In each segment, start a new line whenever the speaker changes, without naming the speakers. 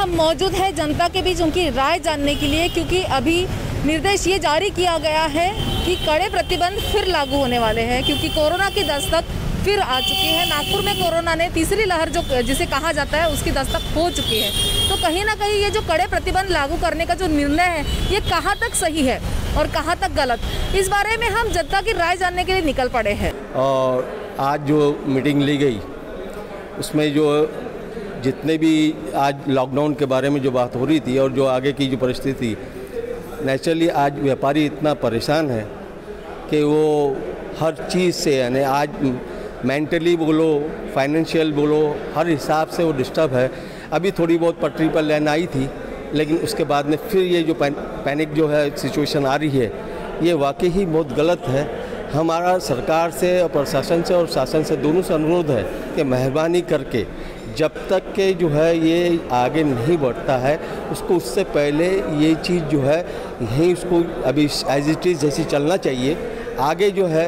हम मौजूद हैं जनता के बीच उनकी राय जानने के लिए, क्योंकि अभी निर्देश ये जारी किया गया है कि कड़े प्रतिबंध फिर लागू होने वाले हैं, क्योंकि कोरोना की दस्तक फिर आ चुकी है। नागपुर में कोरोना ने तीसरी लहर जो जिसे कहा जाता है उसकी दस्तक हो चुकी है। तो कहीं ना कहीं ये जो कड़े प्रतिबंध लागू करने का जो निर्णय है ये कहाँ तक सही है और कहाँ तक गलत, इस बारे में हम जनता की राय जानने के लिए निकल पड़े हैं।
और आज जो मीटिंग ली गई उसमें जो जितने भी आज लॉकडाउन के बारे में जो बात हो रही थी और जो आगे की जो परिस्थिति, नेचुरली आज व्यापारी इतना परेशान है कि वो हर चीज़ से, यानी आज मेंटली बोलो, फाइनेंशियल बोलो, हर हिसाब से वो डिस्टर्ब है। अभी थोड़ी बहुत पटरी पर लाइन आई थी, लेकिन उसके बाद में फिर ये जो पैनिक जो है सिचुएशन आ रही है, ये वाकई ही बहुत गलत है। हमारा सरकार से और प्रशासन से और शासन से दोनों से अनुरोध है कि मेहरबानी करके जब तक के जो है ये आगे नहीं बढ़ता है उसको उससे पहले ये चीज़ जो है यहीं उसको अभी एज इट इज़ जैसी चलना चाहिए। आगे जो है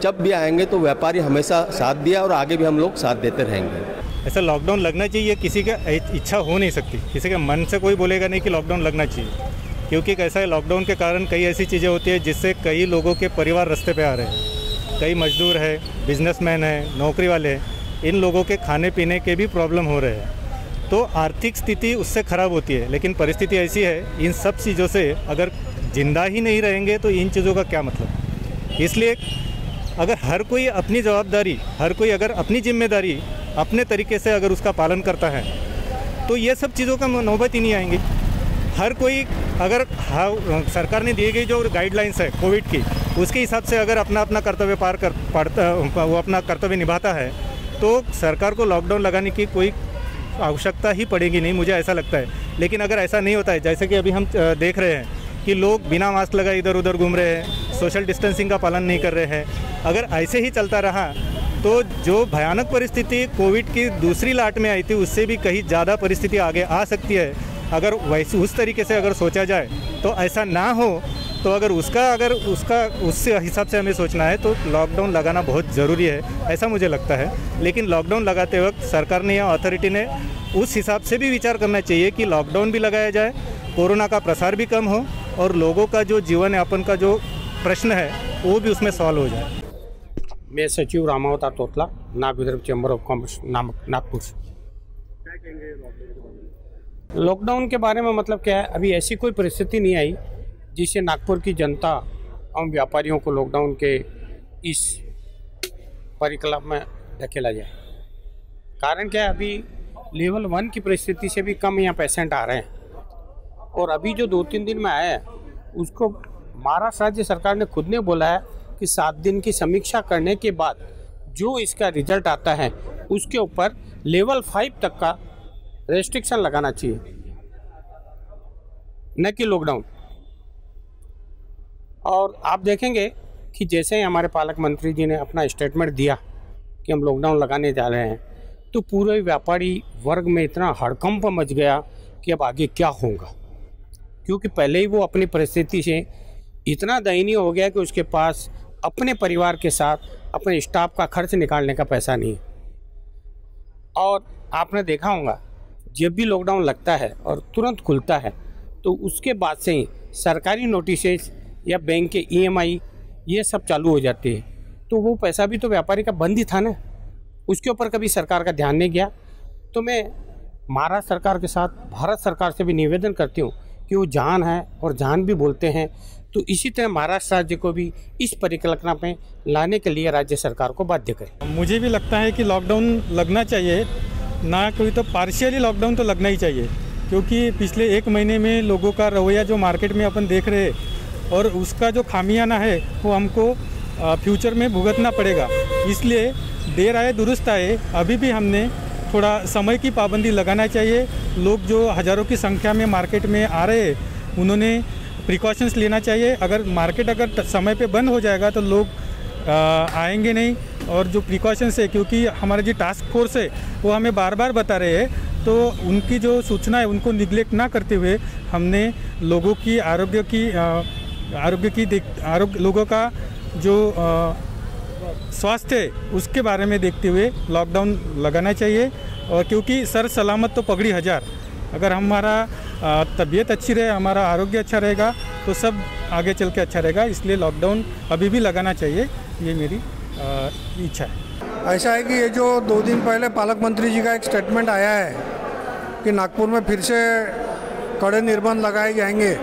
जब भी आएंगे तो व्यापारी हमेशा साथ दिया और आगे भी हम लोग साथ देते रहेंगे।
ऐसा लॉकडाउन लगना चाहिए, किसी का इच्छा हो नहीं सकती, किसी के मन से कोई बोलेगा नहीं कि लॉकडाउन लगना चाहिए, क्योंकि कैसा है लॉकडाउन के कारण कई ऐसी चीज़ें होती है जिससे कई लोगों के परिवार रास्ते पे आ रहे हैं। कई मजदूर है, बिजनेसमैन है, नौकरी वाले हैं, इन लोगों के खाने पीने के भी प्रॉब्लम हो रहे हैं। तो आर्थिक स्थिति उससे ख़राब होती है। लेकिन परिस्थिति ऐसी है, इन सब चीज़ों से अगर जिंदा ही नहीं रहेंगे तो इन चीज़ों का क्या मतलब। इसलिए अगर हर कोई अपनी जवाबदारी, हर कोई अगर अपनी जिम्मेदारी अपने तरीके से अगर उसका पालन करता है तो ये सब चीज़ों का नौबत ही नहीं आएंगी। हर कोई अगर सरकार ने दी गई जो गाइडलाइंस है कोविड की, उसके हिसाब से अगर अपना अपना कर्तव्य वो अपना कर्तव्य निभाता है तो सरकार को लॉकडाउन लगाने की कोई आवश्यकता ही पड़ेगी नहीं, मुझे ऐसा लगता है। लेकिन अगर ऐसा नहीं होता है, जैसे कि अभी हम देख रहे हैं कि लोग बिना मास्क लगाए इधर उधर घूम रहे हैं, सोशल डिस्टेंसिंग का पालन नहीं कर रहे हैं, अगर ऐसे ही चलता रहा तो जो भयानक परिस्थिति कोविड की दूसरी लाट में आई थी उससे भी कहीं ज़्यादा परिस्थिति आगे आ सकती है। अगर वैसे उस तरीके से अगर सोचा जाए तो ऐसा ना हो, तो अगर उससे हिसाब से हमें सोचना है तो लॉकडाउन लगाना बहुत ज़रूरी है, ऐसा मुझे लगता है। लेकिन लॉकडाउन लगाते वक्त सरकार ने या अथॉरिटी ने उस हिसाब से भी विचार करना चाहिए कि लॉकडाउन भी लगाया जाए, कोरोना का प्रसार भी कम हो और लोगों का जो जीवन यापन का जो प्रश्न है वो भी उसमें सॉल्व हो जाए।
मैं सचिव Ramavtar Totla, Nag Vidarbha chamber of commerce Nagpur. Lockdown के बारे में मतलब क्या है, अभी ऐसी कोई परिस्थिति नहीं आई जिससे नागपुर की जनता और व्यापारियों को लॉकडाउन के इस परिकल्प में धकेला जाए। कारण क्या है, अभी लेवल 1 की परिस्थिति से भी कम यहाँ पेशेंट आ रहे हैं। और अभी जो 2-3 दिन में आया है उसको महाराष्ट्र राज्य सरकार ने खुद ने बोला है कि 7 दिन की समीक्षा करने के बाद जो इसका रिजल्ट आता है उसके ऊपर लेवल 5 तक का रेस्ट्रिक्शन लगाना चाहिए, न कि लॉकडाउन। और आप देखेंगे कि जैसे ही हमारे पालक मंत्री जी ने अपना स्टेटमेंट दिया कि हम लॉकडाउन लगाने जा रहे हैं, तो पूरे व्यापारी वर्ग में इतना हड़कंप मच गया कि अब आगे क्या होगा, क्योंकि पहले ही वो अपनी परिस्थिति से इतना दयनीय हो गया कि उसके पास अपने परिवार के साथ अपने स्टाफ का खर्च निकालने का पैसा नहीं है। और आपने देखा होगा जब भी लॉकडाउन लगता है और तुरंत खुलता है तो उसके बाद से ही सरकारी नोटिसेस या बैंक के EMI ये सब चालू हो जाते हैं। तो वो पैसा भी तो व्यापारी का बंद ही था ना, उसके ऊपर कभी सरकार का ध्यान नहीं गया। तो मैं महाराष्ट्र सरकार के साथ भारत सरकार से भी निवेदन करती हूँ कि वो जान है और जान भी बोलते हैं, तो इसी तरह महाराष्ट्र राज्य को भी इस परिकल्पना में लाने के लिए राज्य सरकार को बाध्य करें।
मुझे भी लगता है कि लॉकडाउन लगना चाहिए, ना कोई तो पार्शियली लॉकडाउन तो लगना ही चाहिए, क्योंकि पिछले 1 महीने में लोगों का रवैया जो मार्केट में अपन देख रहे हैं और उसका जो खामियाना है वो हमको फ्यूचर में भुगतना पड़ेगा। इसलिए देर आए दुरुस्त आए, अभी भी हमने थोड़ा समय की पाबंदी लगाना चाहिए। लोग जो हज़ारों की संख्या में मार्केट में आ रहे हैं उन्होंने प्रिकॉशंस लेना चाहिए। अगर मार्केट अगर समय पे बंद हो जाएगा तो लोग आएंगे नहीं। और जो प्रिकॉशंस है, क्योंकि हमारा जो टास्क फोर्स है वो हमें बार बार बता रहे हैं, तो उनकी जो सूचना है उनको निगलेक्ट ना करते हुए हमने लोगों की लोगों का जो स्वास्थ्य है उसके बारे में देखते हुए लॉकडाउन लगाना चाहिए। और क्योंकि सर सलामत तो पगड़ी हजार, अगर हमारा तबीयत अच्छी रहे, हमारा आरोग्य अच्छा रहेगा तो सब आगे चल के अच्छा रहेगा। इसलिए लॉकडाउन अभी भी लगाना चाहिए, ये मेरी इच्छा है।
ऐसा है कि ये जो 2 दिन पहले पालक मंत्री जी का एक स्टेटमेंट आया है कि नागपुर में फिर से कड़े निर्बंध लगाए जाएंगे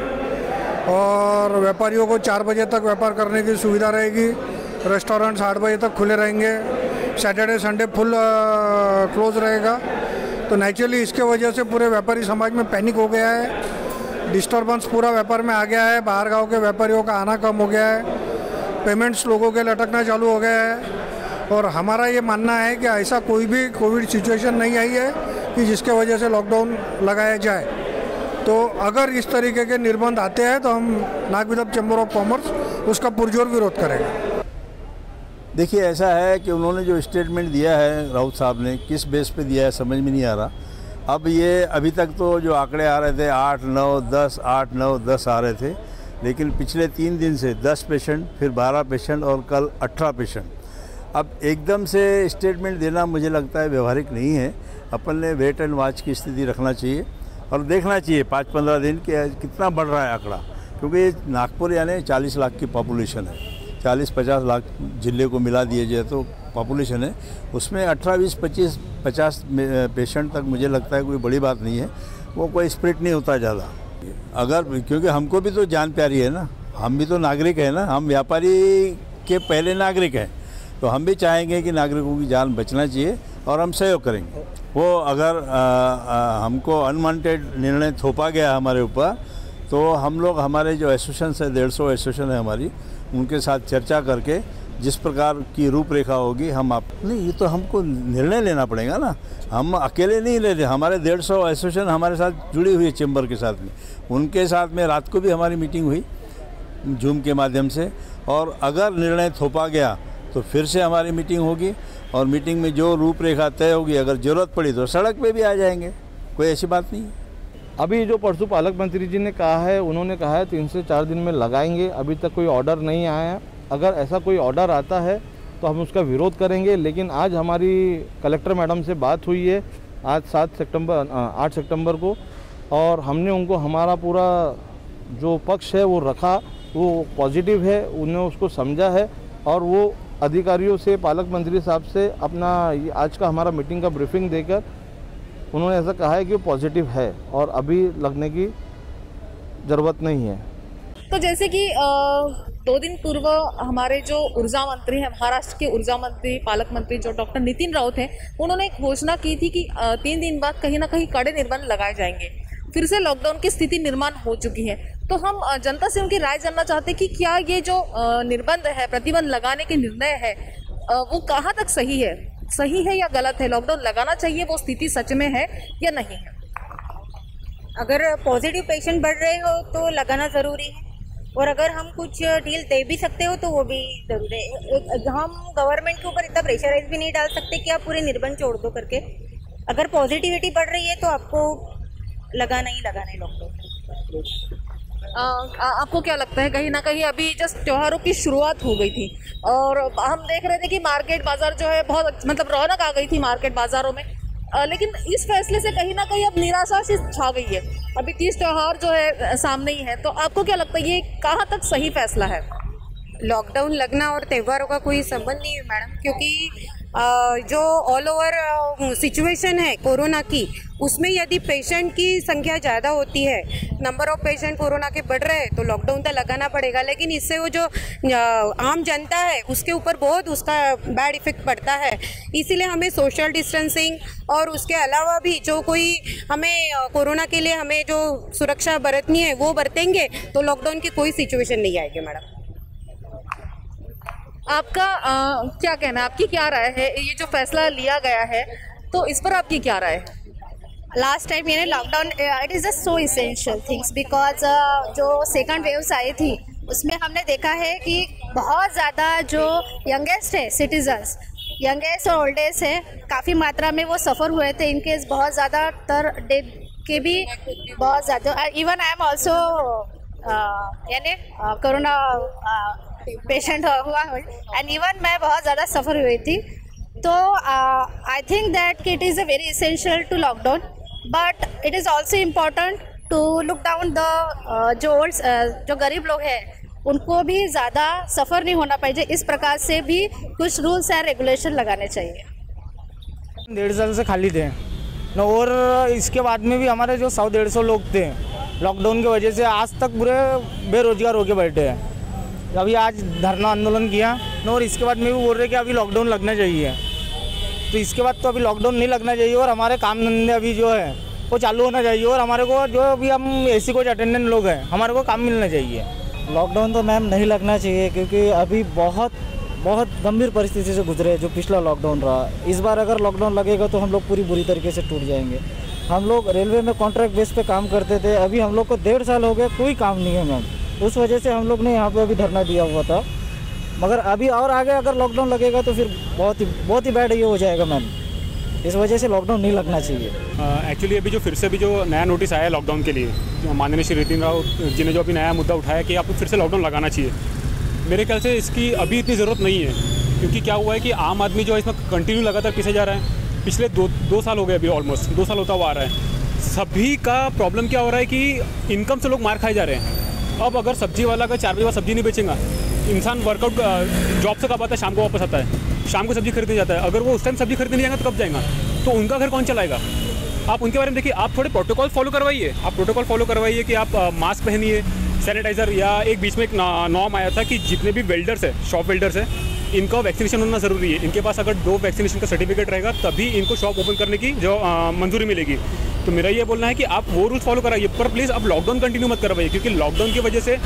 और व्यापारियों को 4 बजे तक व्यापार करने की सुविधा रहेगी, रेस्टोरेंट्स 8 बजे तक खुले रहेंगे, सैटरडे संडे फुल क्लोज रहेगा। तो नेचुरली इसके वजह से पूरे व्यापारी समाज में पैनिक हो गया है, डिस्टर्बेंस पूरा व्यापार में आ गया है, बाहर गांव के व्यापारियों का आना कम हो गया है, पेमेंट्स लोगों के लटकना चालू हो गया है। और हमारा ये मानना है कि ऐसा कोई भी कोविड सिचुएशन नहीं आई है कि जिसके वजह से लॉकडाउन लगाया जाए। तो अगर इस तरीके के निर्बंध आते हैं तो हम नागविदप चैम्बर ऑफ कॉमर्स उसका पुरजोर विरोध करेंगे।
देखिए, ऐसा है कि उन्होंने जो स्टेटमेंट दिया है राउत साहब ने, किस बेस पे दिया है समझ में नहीं आ रहा। अब ये अभी तक तो जो आंकड़े आ रहे थे 8, 9, 10, 8, 9, 10 आ रहे थे, लेकिन पिछले 3 दिन से 10 पेशेंट, फिर 12 पेशेंट और कल 18 पेशेंट। अब एकदम से स्टेटमेंट देना मुझे लगता है व्यवहारिक नहीं है। अपन ने वेट एंड वॉच की स्थिति रखना चाहिए और देखना चाहिए 5-15 दिन के कितना बढ़ रहा है आंकड़ा, क्योंकि नागपुर यानी 40 लाख की पॉपुलेशन है, 40-50 लाख जिले को मिला दिए जाए तो पॉपुलेशन है, उसमें 18, 20, 25, 50 पेशेंट तक मुझे लगता है कोई बड़ी बात नहीं है। वो कोई स्प्रिट नहीं होता ज़्यादा, अगर क्योंकि हमको भी तो जान प्यारी है ना, हम भी तो नागरिक हैं ना, हम व्यापारी के पहले नागरिक हैं, तो हम भी चाहेंगे कि नागरिकों की जान बचना चाहिए और हम सहयोग करेंगे। वो अगर हमको अनवांटेड निर्णय थोपा गया हमारे ऊपर तो हम लोग, हमारे जो एसोसिएशन है 150 एसोसिएशन है हमारी, उनके साथ चर्चा करके जिस प्रकार की रूपरेखा होगी हम आप नहीं, ये तो हमको निर्णय लेना पड़ेगा ना, हम अकेले नहीं ले रहे। हमारे 150 एसोसिएशन हमारे साथ जुड़ी हुई है चैम्बर के साथ में, उनके साथ में रात को भी हमारी मीटिंग हुई जूम के माध्यम से, और अगर निर्णय थोपा गया तो फिर से हमारी मीटिंग होगी और मीटिंग में जो रूपरेखा तय होगी, अगर ज़रूरत पड़ी तो सड़क पे भी आ जाएंगे, कोई ऐसी बात नहीं है।
अभी जो परसों पालक मंत्री जी ने कहा है, उन्होंने कहा है 3 से 4 दिन में लगाएंगे, अभी तक कोई ऑर्डर नहीं आया है। अगर ऐसा कोई ऑर्डर आता है तो हम उसका विरोध करेंगे, लेकिन आज हमारी कलेक्टर मैडम से बात हुई है आज 8 सितंबर को, और हमने उनको हमारा पूरा जो पक्ष है वो रखा, वो पॉजिटिव है, उन्हें उसको समझा है और वो अधिकारियों से, पालक मंत्री साहब से अपना आज का हमारा मीटिंग का ब्रीफिंग देकर उन्होंने ऐसा कहा है कि वो पॉजिटिव है और अभी लगने की ज़रूरत नहीं है।
तो जैसे कि 2 दिन पूर्व हमारे जो ऊर्जा मंत्री हैं, महाराष्ट्र के ऊर्जा मंत्री, पालक मंत्री जो डॉक्टर नितिन राउत हैं, उन्होंने एक घोषणा की थी कि 3 दिन बाद कहीं ना कहीं कड़े निर्बंध लगाए जाएंगे। फिर से लॉकडाउन की स्थिति निर्माण हो चुकी है, तो हम जनता से उनकी राय जानना चाहते हैं कि क्या ये जो निर्बंध है, प्रतिबंध लगाने के निर्णय है, वो कहाँ तक सही है या गलत है? लॉकडाउन लगाना चाहिए, वो स्थिति सच में है या नहीं है?
अगर पॉजिटिव पेशेंट बढ़ रहे हो तो लगाना ज़रूरी है, और अगर हम कुछ डील दे भी सकते हो तो वो भी जरूरी है। हम गवर्नमेंट के ऊपर इतना प्रेशराइज भी नहीं डाल सकते कि आप पूरे निर्बंध छोड़ दो करके। अगर पॉजिटिविटी बढ़ रही है तो आपको लगाना ही लॉकडाउन।
आपको क्या लगता है, कहीं ना कहीं अभी जस्ट त्योहारों की शुरुआत हो गई थी और हम देख रहे थे कि मार्केट बाजार जो है बहुत मतलब रौनक आ गई थी मार्केट बाजारों में, लेकिन इस फैसले से कहीं ना कहीं अब निराशा सी छा गई है। अभी 30 त्योहार जो है सामने ही है, तो आपको क्या लगता है ये कहाँ तक सही फैसला है?
लॉकडाउन लगना और त्योहारों का कोई संबंध नहीं है मैडम, क्योंकि जो ऑल ओवर सिचुएशन है कोरोना की, उसमें यदि पेशेंट की संख्या ज़्यादा होती है, नंबर ऑफ पेशेंट कोरोना के बढ़ रहे हैं, तो लॉकडाउन तो लगाना पड़ेगा। लेकिन इससे वो जो आम जनता है उसके ऊपर बहुत उसका बैड इफेक्ट पड़ता है। इसीलिए हमें सोशल डिस्टेंसिंग और उसके अलावा भी जो कोई हमें कोरोना के लिए हमें जो सुरक्षा बरतनी है वो बरतेंगे तो लॉकडाउन की कोई सिचुएशन नहीं आएगी मैडम।
आपका क्या कहना है, आपकी क्या राय है? ये जो फैसला लिया गया है तो इस पर आपकी क्या राय है?
लास्ट टाइम ये lockdown it is just so essential things because जो सेकंड वेव्स आई थी उसमें हमने देखा है कि बहुत ज़्यादा जो यंगेस्ट है सिटीजन्स, यंगेस्ट और ओल्ड एज है, काफ़ी मात्रा में वो सफ़र हुए थे। इनके बहुत ज़्यादातर डेथ के भी बहुत ज़्यादा, इवन आई एम ऑल्सो यानी कोरोना पेशेंट हुआ एंड इवन मैं बहुत ज़्यादा सफ़र हुई थी। तो I think that it is a very essential to lockdown but it is also important to look down the जो गरीब लोग हैं उनको भी ज़्यादा सफ़र नहीं होना चाहिए। इस प्रकार से भी कुछ रूल्स एंड रेगुलेशन लगाने चाहिए।
1.5 साल से खाली थे न, और इसके बाद में भी हमारे जो 100-150 लोग थे लॉकडाउन की वजह से आज तक पूरे बेरोजगार होके बैठे हैं। अभी आज धरना आंदोलन किया न, और इसके बाद में भी बोल रहे कि अभी लॉकडाउन लगना चाहिए। तो इसके बाद तो अभी लॉकडाउन नहीं लगना चाहिए और हमारे काम धंधे अभी जो है वो चालू होना चाहिए, और हमारे को जो अभी हम ऐसी कुछ अटेंडेंट लोग हैं हमारे को काम मिलना चाहिए।
लॉकडाउन तो मैम नहीं लगना चाहिए, क्योंकि अभी बहुत गंभीर परिस्थिति से गुजरे जो पिछला लॉकडाउन रहा। इस बार अगर लॉकडाउन लगेगा तो हम लोग बुरी तरीके से टूट जाएंगे। हम लोग रेलवे में कॉन्ट्रैक्ट बेस पे काम करते थे, अभी हम लोग को 1.5 साल हो गया कोई काम नहीं है मैम। उस वजह से हम लोग ने यहाँ पे अभी धरना दिया हुआ था, मगर अभी और आगे अगर लॉकडाउन लगेगा तो फिर बहुत ही बैड ये हो जाएगा मैम। इस वजह से लॉकडाउन नहीं लगना चाहिए।
एक्चुअली अभी जो फिर से भी जो नया नोटिस आया है लॉकडाउन के लिए, जो माननीय श्री नितिन रावत जी ने जो अभी नया मुद्दा उठाया कि आपको फिर से लॉकडाउन लगाना चाहिए, मेरे ख्याल से इसकी अभी इतनी ज़रूरत नहीं है। क्योंकि क्या हुआ है कि आम आदमी जो है इसमें कंटिन्यू लगातार पीछे जा रहा है। पिछले दो साल हो गए, अभी ऑलमोस्ट 2 साल होता हुआ आ रहा है। सभी का प्रॉब्लम क्या हो रहा है कि इनकम से लोग मार खाए जा रहे हैं। अब अगर सब्जी वाला अगर 4 बजे बाद सब्जी नहीं बेचेगा, इंसान वर्कआउट जॉब से कब आता है, शाम को वापस आता है, शाम को सब्जी खरीदने जाता है। अगर वो उस टाइम सब्जी खरीदने नहीं जाएगा तो कब जाएगा? तो उनका घर कौन चलाएगा? आप उनके बारे में देखिए, आप थोड़े प्रोटोकॉल फॉलो करवाइए। आप प्रोटोकॉल फॉलो करवाइए कि आप मास्क पहनिए, सैनिटाइज़र, या एक बीच में एक नॉर्म आया था कि जितने भी वेल्डर्स है, शॉप वेल्डर्स है, इनका वैक्सीनेशन होना ज़रूरी है। इनके पास अगर 2 वैक्सीनेशन का सर्टिफिकेट रहेगा तभी इनको शॉप ओपन करने की जो मंजूरी मिलेगी। तो मेरा ये बोलना है कि आप वो रूल्स फॉलो कराइए, पर प्लीज़ आप लॉकडाउन कंटिन्यू मत करवाइए, क्योंकि लॉकडाउन की वजह से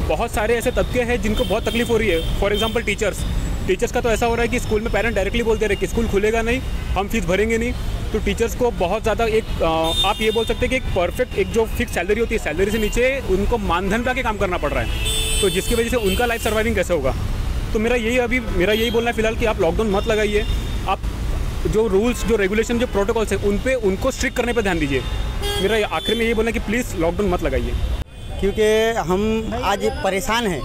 बहुत सारे ऐसे तबके हैं जिनको बहुत तकलीफ हो रही है। फॉर एग्जांपल टीचर्स का तो ऐसा हो रहा है कि स्कूल में पेरेंट डायरेक्टली बोलते रहे कि स्कूल खुलेगा नहीं, हम फीस भरेंगे नहीं। तो टीचर्स को बहुत ज़्यादा एक आप ये बोल सकते हैं कि एक परफेक्ट एक जो फिक्स सैलरी होती है, सैलरी से नीचे उनको मानधन पे आके काम करना पड़ रहा है। तो जिसकी वजह से उनका लाइफ सर्वाइविंग कैसे होगा? तो मेरा यही बोलना है फिलहाल कि आप लॉकडाउन मत लगाइए। आप जो रूल्स, जो रेगुलेशन, जो प्रोटोकॉल्स है उनको स्ट्रिक्ट करने पर ध्यान दीजिए। मेरा आखिर में ये बोलना है कि प्लीज़ लॉकडाउन मत लगाइए,
क्योंकि हम आज परेशान हैं।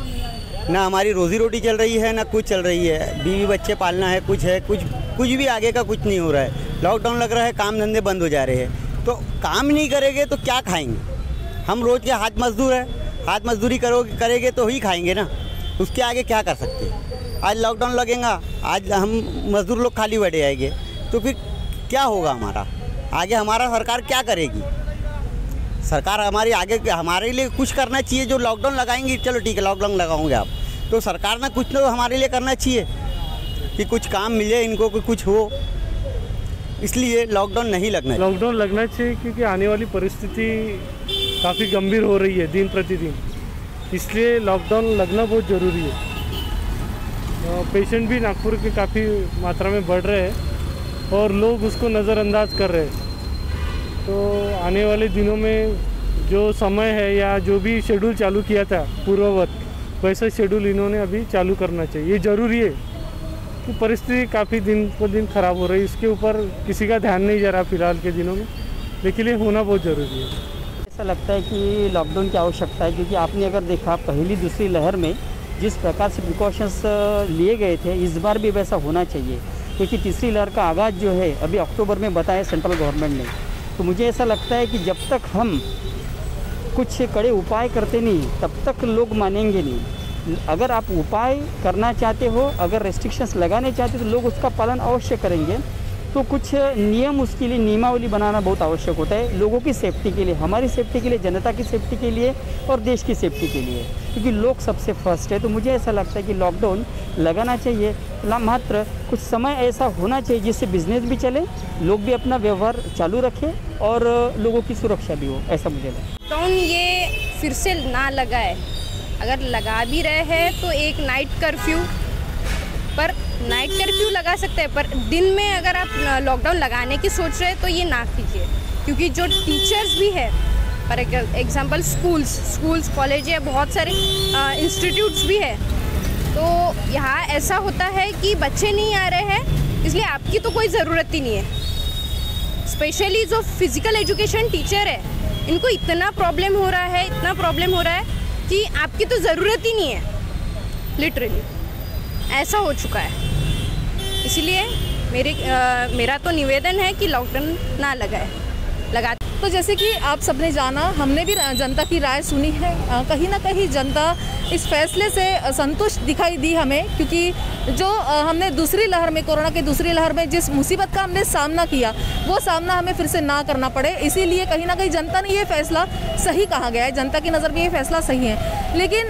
ना हमारी रोज़ी रोटी चल रही है, ना कुछ चल रही है। बीवी बच्चे पालना है, कुछ भी आगे का कुछ नहीं हो रहा है। लॉकडाउन लग रहा है, काम धंधे बंद हो जा रहे हैं। तो काम नहीं करेंगे तो क्या खाएंगे? हम रोज़ के हाथ मजदूर हैं, हाथ मजदूरी करेंगे तो ही खाएंगे ना, उसके आगे क्या कर सकते हैं? आज लॉकडाउन लगेगा, आज हम मजदूर लोग खाली बैठे आएंगे तो फिर क्या होगा हमारा आगे? हमारा सरकार क्या करेगी? सरकार हमारी आगे हमारे लिए कुछ करना चाहिए। जो लॉकडाउन लगाएंगे, चलो ठीक है लॉकडाउन लगाओगे आप, तो सरकार ने कुछ तो हमारे लिए करना चाहिए कि कुछ काम मिले इनको, कुछ हो। इसलिए लॉकडाउन नहीं लगना चाहिए।
लॉकडाउन लगना चाहिए क्योंकि आने वाली परिस्थिति काफ़ी गंभीर हो रही है दिन प्रतिदिन, इसलिए लॉकडाउन लगना बहुत ज़रूरी है। पेशेंट भी नागपुर के काफ़ी मात्रा में बढ़ रहे हैं और लोग उसको नज़रअंदाज कर रहे हैं। तो आने वाले दिनों में जो समय है या जो भी शेड्यूल चालू किया था पूर्ववत, वैसा शेड्यूल इन्होंने अभी चालू करना चाहिए। ये ज़रूरी है कि परिस्थिति काफ़ी दिन पर दिन ख़राब हो रही है, इसके ऊपर किसी का ध्यान नहीं जा रहा फिलहाल के दिनों में, लेकिन ये होना बहुत ज़रूरी है।
ऐसा लगता है कि लॉकडाउन की आवश्यकता है, क्योंकि आपने अगर देखा पहली दूसरी लहर में जिस प्रकार से प्रिकॉशंस लिए गए थे, इस बार भी वैसा होना चाहिए। क्योंकि तीसरी लहर का आगाज़ जो है अभी अक्टूबर में बताया सेंट्रल गवर्नमेंट ने। तो मुझे ऐसा लगता है कि जब तक हम कुछ कड़े उपाय करते नहीं तब तक लोग मानेंगे नहीं। अगर आप उपाय करना चाहते हो, अगर रेस्ट्रिक्शंस लगाने चाहते हो तो लोग उसका पालन अवश्य करेंगे। तो कुछ नियम, उसके लिए नियमावली बनाना बहुत आवश्यक होता है, लोगों की सेफ्टी के लिए, हमारी सेफ्टी के लिए, जनता की सेफ्टी के लिए और देश की सेफ्टी के लिए, क्योंकि लोग सबसे फर्स्ट है। तो मुझे ऐसा लगता है कि लॉकडाउन लगाना चाहिए, मात्र कुछ समय ऐसा होना चाहिए जिससे बिजनेस भी चले, लोग भी अपना व्यवहार चालू रखें और लोगों की सुरक्षा भी हो, ऐसा मुझे लगता है।
लॉकडाउन ये फिर से ना लगाए, अगर लगा भी रहे हैं तो एक नाइट कर्फ्यू लगा सकते हैं, पर दिन में अगर आप लॉकडाउन लगाने की सोच रहे हैं तो ये ना कीजिए। क्योंकि जो टीचर्स भी है, फॉर एग्जांपल स्कूल्स कॉलेज है, बहुत सारे इंस्टीट्यूट्स भी है, तो यहाँ ऐसा होता है कि बच्चे नहीं आ रहे हैं, इसलिए आपकी तो कोई ज़रूरत ही नहीं है। स्पेशली जो फिज़िकल एजुकेशन टीचर है, इनको इतना प्रॉब्लम हो रहा है कि आपकी तो ज़रूरत ही नहीं है, लिटरली ऐसा हो चुका है। इसलिए मेरा तो निवेदन है कि लॉकडाउन ना लगाए। लगाते।
तो जैसे कि आप सबने जाना, हमने भी जनता की राय सुनी है, कहीं ना कहीं जनता इस फैसले से संतुष्ट दिखाई दी हमें, क्योंकि जो हमने दूसरी लहर में, कोरोना की दूसरी लहर में जिस मुसीबत का हमने सामना किया, वो सामना हमें फिर से ना करना पड़े, इसीलिए कहीं ना कहीं जनता ने ये फैसला सही कहा गया है, जनता की नज़र में ये फैसला सही है। लेकिन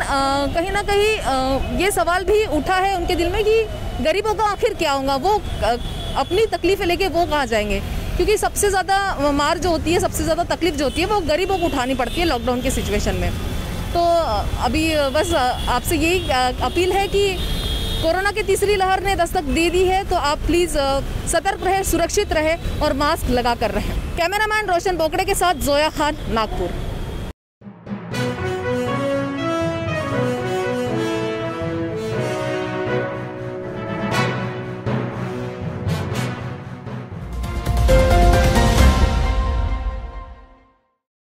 कहीं ना कहीं ये सवाल भी उठा है उनके दिल में कि गरीबों का आखिर क्या होगा, वो अपनी तकलीफ़ें लेके वो कहाँ जाएंगे, क्योंकि सबसे ज़्यादा मार जो होती है, सबसे ज़्यादा तकलीफ जो होती है वो गरीबों को उठानी पड़ती है लॉकडाउन की सिचुएशन में। तो अभी बस आपसे यही अपील है कि कोरोना की तीसरी लहर ने दस्तक दे दी है, तो आप प्लीज़ सतर्क रहें, सुरक्षित रहें और मास्क लगा कर रहें। कैमरामैन रोशन बोकड़े के साथ जोया खान, नागपुर।